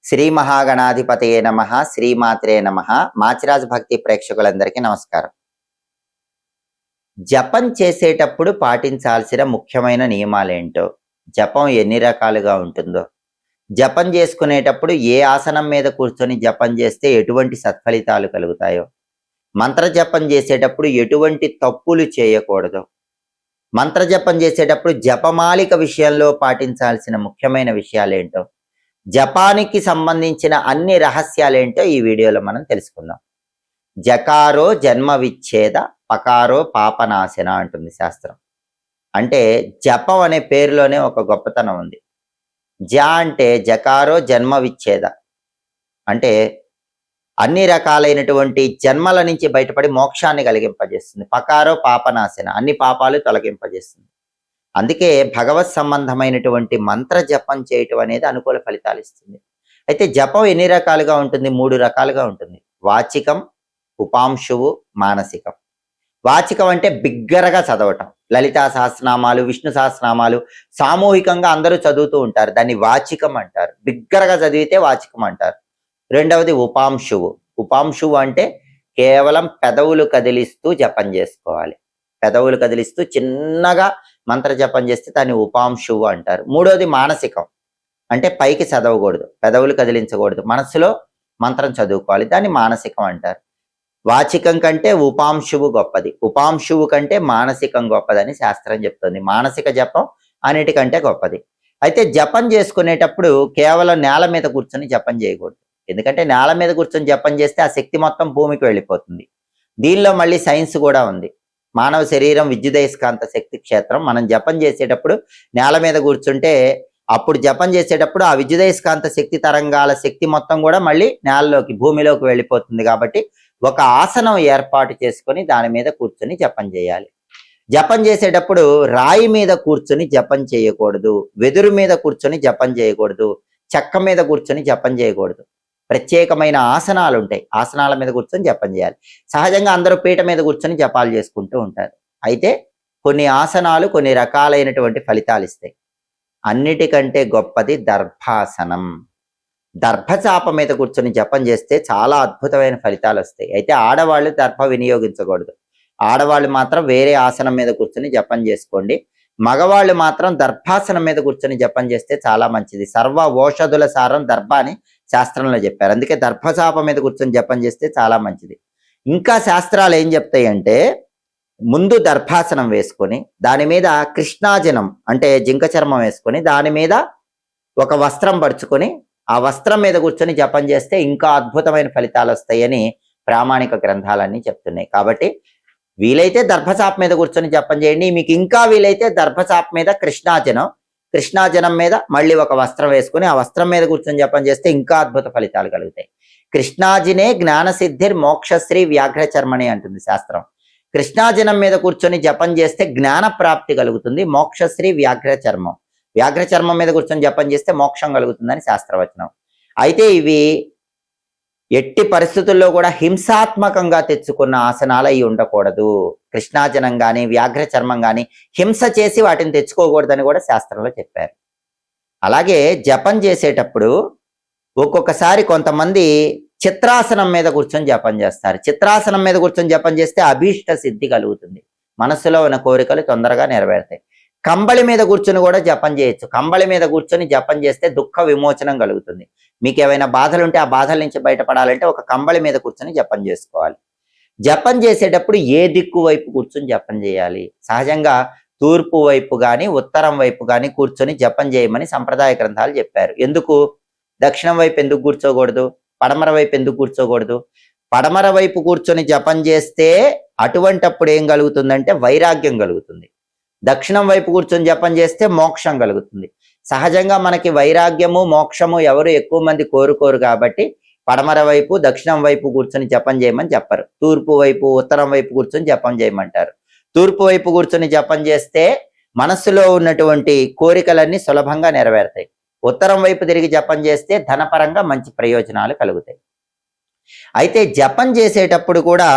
శ్రీ మహాగణాధిపతయే నమః, శ్రీమాత్రే నమః. మాచిరాజ్ భక్తి ప్రేక్షకులందరికీ నమస్కారం. జపం చేసేటప్పుడు పాటించాల్సిన ముఖ్యమైన నియమాలేంటో, జపం ఎన్ని రకాలుగా ఉంటుందో, జపం చేసుకునేటప్పుడు ఏ ఆసనం మీద కూర్చొని జపం చేస్తే ఎటువంటి సత్ఫలితాలు కలుగుతాయో, మంత్ర జపం చేసేటప్పుడు ఎటువంటి తప్పులు చేయకూడదు, మంత్ర జపం చేసేటప్పుడు జపమాలిక విషయంలో పాటించాల్సిన ముఖ్యమైన విషయాలేంటో, జపానికి సంబంధించిన అన్ని రహస్యాలేంటో ఈ వీడియోలో మనం తెలుసుకుందాం. జకారో జన్మ విచ్ఛేద, పకారో పాపనాశన అంటుంది శాస్త్రం. అంటే జపం అనే పేరులోనే ఒక గొప్పతనం ఉంది. జ అంటే జకారో జన్మ విచ్ఛేద, అంటే అన్ని రకాలైనటువంటి జన్మల నుంచి బయటపడి మోక్షాన్ని కలిగింపజేస్తుంది. పకారో పాపనాశన, అన్ని పాపాలు తొలగింపజేస్తుంది. అందుకే భగవత్ సంబంధమైనటువంటి మంత్ర జపం చేయటం అనేది అనుకూల ఫలితాలు ఇస్తుంది. అయితే జపం ఎన్ని రకాలుగా ఉంటుంది? 3 రకాలుగా ఉంటుంది. వాచికం, ఉపాంశువు, మానసికం. వాచికం అంటే బిగ్గరగా చదవటం. లలితా సహస్రనామాలు, విష్ణు సహస్రనామాలు సామూహికంగా అందరూ చదువుతూ ఉంటారు, దాన్ని వాచికం అంటారు. బిగ్గరగా చదివితే వాచికం అంటారు. రెండవది ఉపాంశువు. ఉపాంశువు అంటే కేవలం పెదవులు కదిలిస్తూ జపం చేసుకోవాలి. పెదవులు కదిలిస్తూ చిన్నగా మంత్ర జపం చేస్తే దాన్ని ఉపాంశువు అంటారు. మూడోది మానసికం, అంటే పైకి చదవకూడదు, పెదవులు కదిలించకూడదు, మనసులో మంత్రం చదువుకోవాలి, దాన్ని మానసికం అంటారు. వాచికం కంటే ఉపాంశువు గొప్పది, ఉపాంశువు కంటే మానసికం గొప్పదని శాస్త్రం చెప్తుంది. మానసిక జపం అన్నిటికంటే గొప్పది. అయితే జపం చేసుకునేటప్పుడు కేవలం నేల మీద కూర్చొని జపం చేయకూడదు. ఎందుకంటే నేల మీద కూర్చొని జపం చేస్తే ఆ శక్తి మొత్తం భూమికి వెళ్ళిపోతుంది. దీనిలో మళ్ళీ సైన్స్ కూడా ఉంది. మానవ శరీరం విద్యుదయస్కాంత శక్తి క్షేత్రం. మనం జపం చేసేటప్పుడు నేల మీద కూర్చుంటే అప్పుడు జపం చేసేటప్పుడు ఆ విద్యుదయస్కాంత శక్తి తరంగాల శక్తి మొత్తం కూడా మళ్ళీ నేలలోకి, భూమిలోకి వెళ్ళిపోతుంది. కాబట్టి ఒక ఆసనం ఏర్పాటు చేసుకొని దాని మీద కూర్చొని జపం చేయాలి. జపం చేసేటప్పుడు రాయి మీద కూర్చొని జపం చేయకూడదు, వెదురు మీద కూర్చొని జపం చేయకూడదు, చెక్క మీద కూర్చొని జపం చేయకూడదు. ప్రత్యేకమైన ఆసనాలు ఉంటాయి, ఆసనాల మీద కూర్చొని జపం చేయాలి. సహజంగా అందరూ పీట మీద కూర్చొని జపాలు చేసుకుంటూ ఉంటారు. అయితే కొన్ని ఆసనాలు కొన్ని రకాలైనటువంటి ఫలితాలు ఇస్తాయి. అన్నిటికంటే గొప్పది దర్భాసనం. దర్భచాప మీద కూర్చొని జపం చేస్తే చాలా అద్భుతమైన ఫలితాలు వస్తాయి. అయితే ఆడవాళ్ళు దర్భ వినియోగించకూడదు. ఆడవాళ్ళు మాత్రం వేరే ఆసనం మీద కూర్చొని జపం చేసుకోండి. మగవాళ్ళు మాత్రం దర్భాసనం మీద కూర్చొని జపం చేస్తే చాలా మంచిది. సర్వ ఓషధుల సారం దర్భ అని శాస్త్రంలో చెప్పారు. అందుకే దర్భచాప మీద కూర్చొని జపం చేస్తే చాలా మంచిది. ఇంకా శాస్త్రాలు ఏం చెప్తాయి అంటే, ముందు దర్భాసనం వేసుకొని దాని మీద కృష్ణాజనం అంటే జింక చర్మం వేసుకొని దాని మీద ఒక వస్త్రం పరుచుకొని ఆ వస్త్రం మీద కూర్చొని జపం చేస్తే ఇంకా అద్భుతమైన ఫలితాలు వస్తాయని ప్రామాణిక గ్రంథాలన్నీ చెప్తున్నాయి. కాబట్టి వీలైతే దర్భచాప మీద కూర్చొని జపం చేయండి. మీకు ఇంకా వీలైతే దర్భచాప మీద కృష్ణాజనం మీద మళ్ళీ ఒక వస్త్రం వేసుకుని ఆ వస్త్రం మీద కూర్చొని జపం చేస్తే ఇంకా అద్భుత ఫలితాలు కలుగుతాయి. కృష్ణాజినే జ్ఞానసిద్ధిర్ మోక్షశ్రీ వ్యాఘ్రచర్మణి అంటుంది శాస్త్రం. కృష్ణాజనం మీద కూర్చొని జపం చేస్తే జ్ఞాన ప్రాప్తి కలుగుతుంది. మోక్షశ్రీ వ్యాఘ్రచర్మం, వ్యాఘ్రచర్మం మీద కూర్చొని జపం చేస్తే మోక్షం కలుగుతుందని శాస్త్రవచనం. అయితే ఇవి ఎట్టి పరిస్థితుల్లో కూడా హింసాత్మకంగా తెచ్చుకున్న ఆసనాలు అవి ఉండకూడదు. కృష్ణాజనం కానీ వ్యాఘ్ర చర్మం కానీ హింస చేసి వాటిని తెచ్చుకోకూడదని కూడా శాస్త్రంలో చెప్పారు. అలాగే జపం చేసేటప్పుడు ఒక్కొక్కసారి కొంతమంది చిత్రాసనం మీద కూర్చొని జపం చేస్తారు. చిత్రాసనం మీద కూర్చొని జపం చేస్తే అభీష్ట సిద్ధి కలుగుతుంది, మనసులో ఉన్న కోరికలు తొందరగా నెరవేరుతాయి. కంబళి మీద కూర్చొని కూడా జపం చేయొచ్చు. కంబళి మీద కూర్చొని జపం చేస్తే దుఃఖ విమోచనం కలుగుతుంది. మీకు ఏమైనా బాధలు ఉంటే ఆ బాధల నుంచి బయటపడాలంటే ఒక కంబళి మీద కూర్చొని జపం చేసుకోవాలి. జపం చేసేటప్పుడు ఏ దిక్కు వైపు కూర్చొని జపం చేయాలి? సహజంగా తూర్పు వైపు కానీ ఉత్తరం వైపు కానీ కూర్చొని జపం చేయమని సంప్రదాయ గ్రంథాలు చెప్పారు. ఎందుకు? దక్షిణం వైపు ఎందుకు కూర్చోకూడదు? పడమర వైపు ఎందుకు కూర్చోకూడదు? పడమర వైపు కూర్చొని జపం చేస్తే అటువంటప్పుడు ఏం కలుగుతుందంటే వైరాగ్యం కలుగుతుంది. దక్షిణం వైపు కూర్చొని జపం చేస్తే మోక్షం కలుగుతుంది. సహజంగా మనకి వైరాగ్యము మోక్షము ఎవరు ఎక్కువ మంది కోరుకోరు. కాబట్టి పడమర వైపు దక్షిణం వైపు కూర్చొని జపం చేయమని చెప్పరు. తూర్పు వైపు ఉత్తరం వైపు కూర్చొని జపం చేయమంటారు. తూర్పు వైపు కూర్చొని జపం చేస్తే మనస్సులో ఉన్నటువంటి కోరికలన్నీ సులభంగా నెరవేరుతాయి. ఉత్తరం వైపు తిరిగి జపం చేస్తే ధనపరంగా మంచి ప్రయోజనాలు కలుగుతాయి. అయితే జపం చేసేటప్పుడు కూడా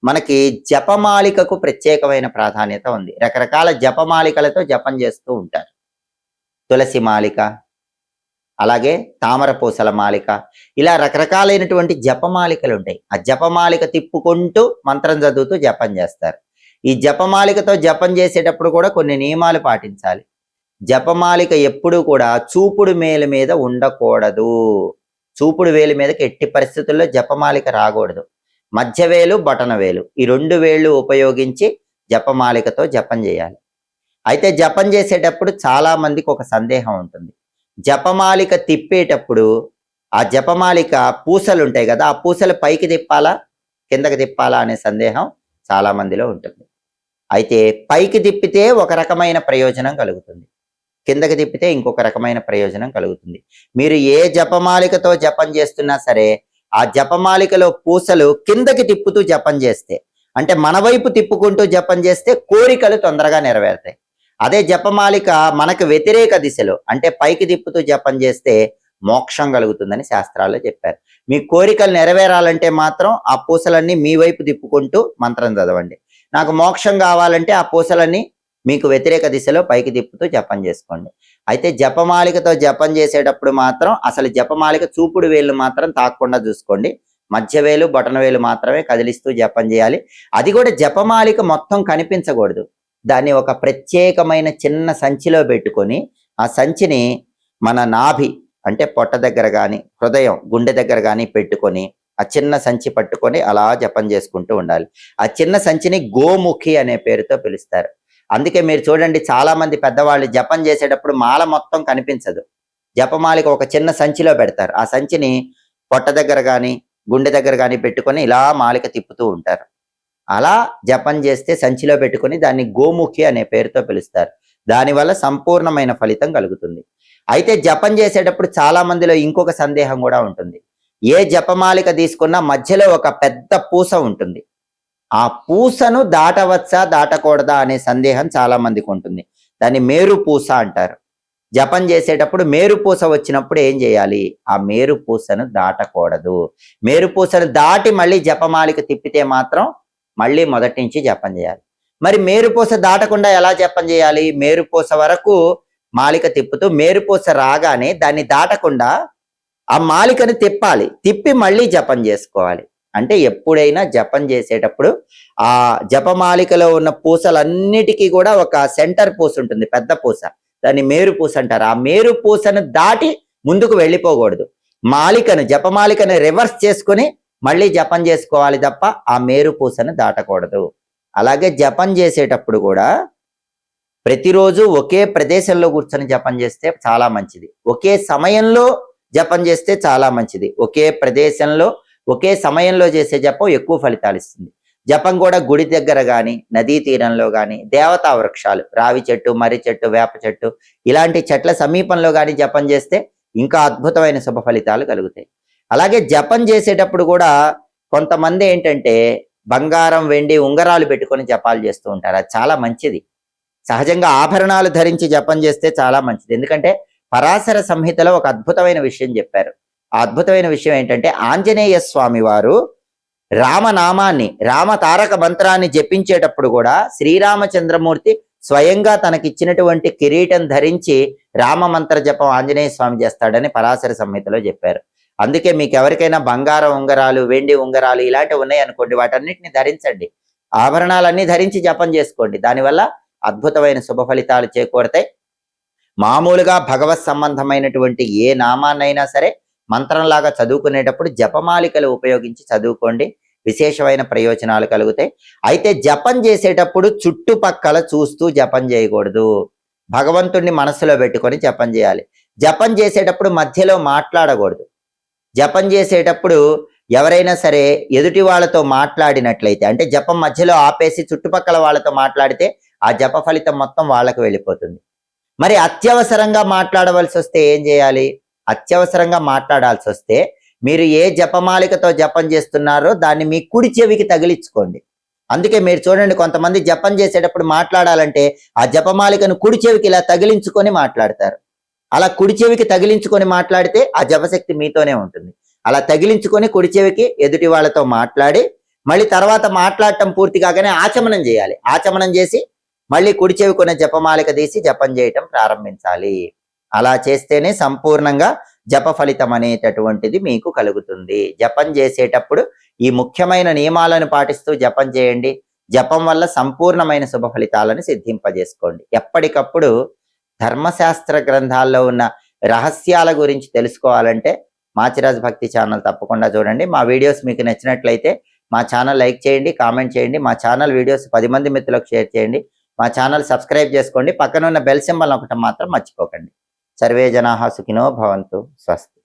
మనకి జపమాలికకు ప్రత్యేకమైన ప్రాధాన్యత ఉంది. రకరకాల జపమాలికలతో జపం చేస్తూ ఉంటారు. తులసి మాలిక, అలాగే తామర పూసల మాలిక, ఇలా రకరకాలైనటువంటి జపమాలికలు ఉంటాయి. ఆ జపమాలిక తిప్పుకుంటూ మంత్రం చదువుతూ జపం చేస్తారు. ఈ జపమాలికతో జపం చేసేటప్పుడు కూడా కొన్ని నియమాలు పాటించాలి. జపమాలిక ఎప్పుడూ కూడా చూపుడు మేలు మీద ఉండకూడదు. చూపుడు వేలు మీదకి ఎట్టి పరిస్థితుల్లో జపమాలిక రాకూడదు. మధ్యవేలు, బొటనవేలు ఈ 2 వేళ్ళు ఉపయోగించి జపమాలికతో జపం చేయాలి. అయితే జపం చేసేటప్పుడు చాలా మందికి ఒక సందేహం ఉంటుంది. జపమాలిక తిప్పేటప్పుడు ఆ జపమాలిక పూసలు ఉంటాయి కదా, ఆ పూసలు పైకి తిప్పాలా కిందకి తిప్పాలా అనే సందేహం చాలా మందిలో ఉంటుంది. అయితే పైకి తిప్పితే ఒక రకమైన ప్రయోజనం కలుగుతుంది, కిందకి తిప్పితే ఇంకొక రకమైన ప్రయోజనం కలుగుతుంది. మీరు ఏ జపమాలికతో జపం చేస్తున్నా సరే ఆ జపమాలికలో పూసలు కిందకి తిప్పుతూ జపం చేస్తే, అంటే మన వైపు తిప్పుకుంటూ జపం చేస్తే కోరికలు తొందరగా నెరవేరుతాయి. అదే జపమాలిక మనకు వ్యతిరేక దిశలో అంటే పైకి తిప్పుతూ జపం చేస్తే మోక్షం కలుగుతుందని శాస్త్రాల్లో చెప్పారు. మీ కోరికలు నెరవేరాలంటే మాత్రం ఆ పూసలన్నీ మీ వైపు తిప్పుకుంటూ మంత్రం చదవండి. నాకు మోక్షం కావాలంటే ఆ పూసలన్నీ మీకు వ్యతిరేక దిశలో పైకి తిప్పుతూ జపం చేసుకోండి. అయితే జపమాలికతో జపం చేసేటప్పుడు మాత్రం అసలు జపమాలిక చూపుడు వేలు మాత్రం తాకకుండా చూసుకోండి. మధ్యవేలు, బొటనవేలు మాత్రమే కదిలిస్తూ జపం చేయాలి. అది కూడా జపమాలిక మొత్తం కనిపించకూడదు. దాన్ని ఒక ప్రత్యేకమైన చిన్న సంచిలో పెట్టుకొని ఆ సంచిని మన నాభి అంటే పొట్ట దగ్గర కానీ హృదయం గుండె దగ్గర కానీ పెట్టుకొని ఆ చిన్న సంచి పట్టుకొని అలా జపం చేసుకుంటూ ఉండాలి. ఆ చిన్న సంచిని గోముఖి అనే పేరుతో పిలుస్తారు. అందుకే మీరు చూడండి, చాలా మంది పెద్దవాళ్ళు జపం చేసేటప్పుడు మాల మొత్తం కనిపించదు. జపమాలిక ఒక చిన్న సంచిలో పెడతారు. ఆ సంచిని పొట్ట దగ్గర కానీ గుండె దగ్గర కానీ పెట్టుకొని ఇలా మాలిక తిప్పుతూ ఉంటారు. అలా జపం చేస్తే సంచిలో పెట్టుకొని దాన్ని గోముఖి అనే పేరుతో పిలుస్తారు. దానివల్ల సంపూర్ణమైన ఫలితం కలుగుతుంది. అయితే జపం చేసేటప్పుడు చాలా మందిలో ఇంకొక సందేహం కూడా ఉంటుంది. ఏ జపమాలిక తీసుకున్నా మధ్యలో ఒక పెద్ద పూస ఉంటుంది. ఆ పూసను దాటవచ్చా దాటకూడదా అనే సందేహం చాలా మందికి ఉంటుంది. దాన్ని మేరు పూస అంటారు. జపం చేసేటప్పుడు మేరు పూస వచ్చినప్పుడు ఏం చేయాలి? ఆ మేరు పూసను దాటకూడదు. మేరు పూసను దాటి మళ్ళీ జపమాలిక తిప్పితే మాత్రం మళ్ళీ మొదటి నుంచి జపం చేయాలి. మరి మేరుపూస దాటకుండా ఎలా జపం చేయాలి? మేరుపూస వరకు మాలిక తిప్పుతూ మేరుపూస రాగానే దాన్ని దాటకుండా ఆ మాలికను తిప్పాలి. తిప్పి మళ్ళీ జపం చేసుకోవాలి. అంటే ఎప్పుడైనా జపం చేసేటప్పుడు ఆ జపమాలికలో ఉన్న పూసలన్నిటికీ కూడా ఒక సెంటర్ పూస ఉంటుంది, పెద్ద పూస, దాన్ని మేరు పూస అంటారు. ఆ మేరు పూసను దాటి ముందుకు వెళ్ళిపోకూడదు. మాలికను జపమాలికను రివర్స్ చేసుకొని మళ్ళీ జపం చేసుకోవాలి తప్ప ఆ మేరు పూసను దాటకూడదు. అలాగే జపం చేసేటప్పుడు కూడా ప్రతిరోజు ఒకే ప్రదేశంలో కూర్చొని జపం చేస్తే చాలా మంచిది. ఒకే సమయంలో జపం చేస్తే చాలా మంచిది. ఒకే ప్రదేశంలో ఒకే సమయంలో చేసే జపం ఎక్కువ ఫలితాలు ఇస్తుంది. జపం కూడా గుడి దగ్గర కానీ నదీ తీరంలో కానీ దేవతా వృక్షాలు రావి చెట్టు, మర్రి చెట్టు, వేప చెట్టు ఇలాంటి చెట్ల సమీపంలో కానీ జపం చేస్తే ఇంకా అద్భుతమైన శుభ ఫలితాలు కలుగుతాయి. అలాగే జపం చేసేటప్పుడు కూడా కొంతమంది ఏంటంటే బంగారం, వెండి ఉంగరాలు పెట్టుకొని జపాలు చేస్తూ ఉంటారు. అది చాలా మంచిది. సహజంగా ఆభరణాలు ధరించి జపం చేస్తే చాలా మంచిది. ఎందుకంటే పరాశర సంహితలో ఒక అద్భుతమైన విషయం చెప్పారు. ఆ అద్భుతమైన విషయం ఏంటంటే ఆంజనేయ స్వామి వారు రామనామాన్ని, రామ తారక మంత్రాన్ని జపించేటప్పుడు కూడా శ్రీరామచంద్రమూర్తి స్వయంగా తనకిచ్చినటువంటి కిరీటం ధరించి రామ మంత్ర జపం ఆంజనేయ స్వామి చేస్తాడని పరాశర సంహితలో చెప్పారు. అందుకే మీకు ఎవరికైనా బంగారం ఉంగరాలు, వెండి ఉంగరాలు ఇలాంటివి ఉన్నాయి అనుకోండి, వాటన్నిటిని ధరించండి. ఆభరణాలన్నీ ధరించి జపం చేసుకోండి. దానివల్ల అద్భుతమైన శుభ ఫలితాలు చేకూరతాయి. మామూలుగా భగవత్ సంబంధమైనటువంటి ఏ నామాన్నైనా సరే మంత్రంలాగా చదువుకునేటప్పుడు జపమాలికలు ఉపయోగించి చదువుకోండి. విశేషమైన ప్రయోజనాలు కలుగుతాయి. అయితే జపం చేసేటప్పుడు చుట్టుపక్కల చూస్తూ జపం చేయకూడదు. భగవంతుణ్ణి మనసులో పెట్టుకొని జపం చేయాలి. జపం చేసేటప్పుడు మధ్యలో మాట్లాడకూడదు. జపం చేసేటప్పుడు ఎవరైనా సరే ఎదుటి వాళ్ళతో మాట్లాడినట్లయితే, అంటే జపం మధ్యలో ఆపేసి చుట్టుపక్కల వాళ్ళతో మాట్లాడితే ఆ జప ఫలితం మొత్తం వాళ్ళకు వెళ్ళిపోతుంది. మరి అత్యవసరంగా మాట్లాడవలసి వస్తే ఏం చేయాలి? అత్యవసరంగా మాట్లాడాల్సి వస్తే మీరు ఏ జపమాలికతో జపం చేస్తున్నారో దాన్ని మీ కుడి చెవికి తగిలించుకోండి. అందుకే మీరు చూడండి, కొంతమంది జపం చేసేటప్పుడు మాట్లాడాలంటే ఆ జపమాలికను కుడి చెవికి ఇలా తగిలించుకొని మాట్లాడతారు. అలా కుడి చెవికి తగిలించుకొని మాట్లాడితే ఆ జపశక్తి మీతోనే ఉంటుంది. అలా తగిలించుకొని కుడి చెవికి ఎదుటి వాళ్ళతో మాట్లాడి మళ్ళీ తర్వాత మాట్లాడటం పూర్తి కాగానే ఆచమనం చేయాలి. ఆచమనం చేసి మళ్ళీ కుడి చెవికున్న జపమాలిక తీసి జపం చేయటం ప్రారంభించాలి. అలా చేస్తేనే సంపూర్ణంగా జప ఫలితం అనేటటువంటిది మీకు కలుగుతుంది. జపం చేసేటప్పుడు ఈ ముఖ్యమైన నియమాలను పాటిస్తూ జపం చేయండి. జపం వల్ల సంపూర్ణమైన శుభ ఫలితాలను సిద్ధింపజేసుకోండి. ఎప్పటికప్పుడు ధర్మశాస్త్ర గ్రంథాల్లో ఉన్న రహస్యాల గురించి తెలుసుకోవాలంటే మాచిరాజ్ భక్తి ఛానల్ తప్పకుండా చూడండి. మా వీడియోస్ మీకు నచ్చినట్లయితే మా ఛానల్ లైక్ చేయండి, కామెంట్ చేయండి. మా ఛానల్ వీడియోస్ 10 మంది మిత్రులకు షేర్ చేయండి. మా ఛానల్ సబ్స్క్రైబ్ చేసుకోండి. పక్కన ఉన్న బెల్ సింబల్ ఒకటి మాత్రం మర్చిపోకండి. సర్వే జనాః సుఖినో భవంతు. స్వస్తి.